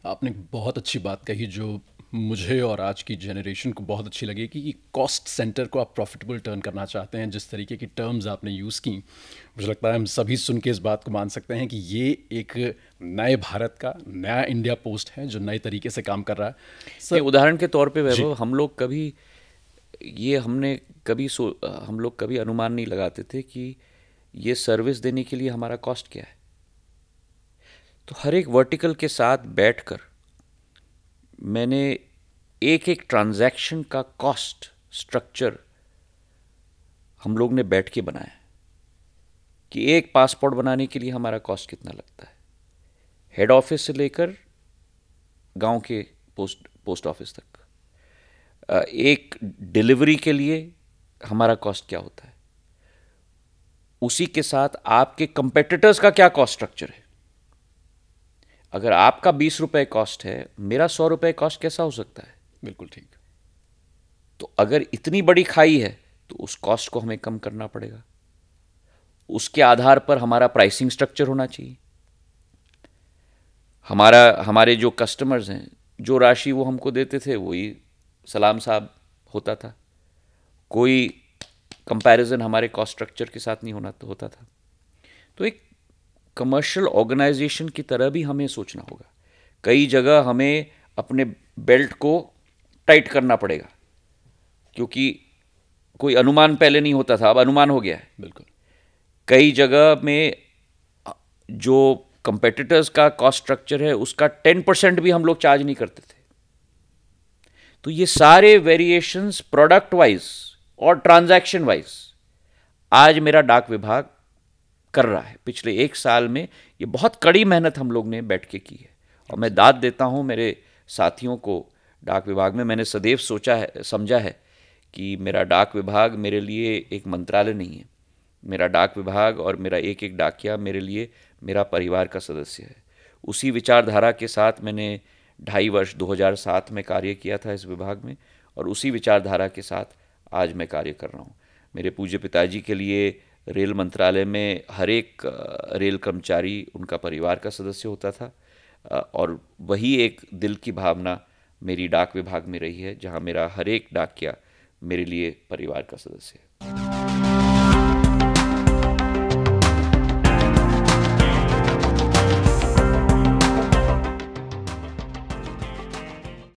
आपने एक बहुत अच्छी बात कही जो मुझे और आज की जनरेशन को बहुत अच्छी लगी कि कॉस्ट सेंटर को आप प्रॉफिटेबल टर्न करना चाहते हैं। जिस तरीके की टर्म्स आपने यूज़ की, मुझे लगता है हम सभी सुन के इस बात को मान सकते हैं कि ये एक नए भारत का नया इंडिया पोस्ट है जो नए तरीके से काम कर रहा है। नहीं, सर। उदाहरण के तौर पे जी। वैभव, हमने हम लोग कभी अनुमान नहीं लगाते थे कि ये सर्विस देने के लिए हमारा कॉस्ट क्या है। तो हर एक वर्टिकल के साथ बैठकर मैंने एक एक ट्रांजैक्शन का कॉस्ट स्ट्रक्चर हम लोग ने बैठ के बनाया कि एक पासपोर्ट बनाने के लिए हमारा कॉस्ट कितना लगता है, हेड ऑफिस से लेकर गांव के पोस्ट ऑफिस तक। एक डिलीवरी के लिए हमारा कॉस्ट क्या होता है, उसी के साथ आपके कंपेटिटर्स का क्या कॉस्ट स्ट्रक्चर है। अगर आपका 20 रुपए कॉस्ट है, मेरा 100 रुपए कॉस्ट कैसा हो सकता है। बिल्कुल ठीक। तो अगर इतनी बड़ी खाई है तो उस कॉस्ट को हमें कम करना पड़ेगा। उसके आधार पर हमारा प्राइसिंग स्ट्रक्चर होना चाहिए। हमारे जो कस्टमर्स हैं, जो राशि वो हमको देते थे वही सलाम साहब होता था। कोई कंपैरिजन हमारे कॉस्ट स्ट्रक्चर के साथ नहीं होता था। तो एक कमर्शियल ऑर्गेनाइजेशन की तरह भी हमें सोचना होगा। कई जगह हमें अपने बेल्ट को टाइट करना पड़ेगा, क्योंकि कोई अनुमान पहले नहीं होता था, अब अनुमान हो गया है। बिल्कुल। कई जगह में जो कंपेटिटर्स का कॉस्ट स्ट्रक्चर है उसका 10% भी हम लोग चार्ज नहीं करते थे। तो ये सारे वेरिएशंस प्रोडक्ट वाइज और ट्रांजैक्शन वाइज आज मेरा डाक विभाग कर रहा है। पिछले 1 साल में ये बहुत कड़ी मेहनत हम लोग ने बैठ के की है, और मैं दाद देता हूँ मेरे साथियों को डाक विभाग में। मैंने सदैव समझा है कि मेरा डाक विभाग मेरे लिए एक मंत्रालय नहीं है। मेरा डाक विभाग और मेरा एक एक डाकिया मेरे लिए मेरा परिवार का सदस्य है। उसी विचारधारा के साथ मैंने 2.5 वर्ष 2007 में कार्य किया था इस विभाग में, और उसी विचारधारा के साथ आज मैं कार्य कर रहा हूँ। मेरे पूज्य पिताजी के लिए रेल मंत्रालय में हर एक रेल कर्मचारी उनका परिवार का सदस्य होता था, और वही एक दिल की भावना मेरी डाक विभाग में रही है, जहाँ मेरा हर एक डाकिया मेरे लिए परिवार का सदस्य है।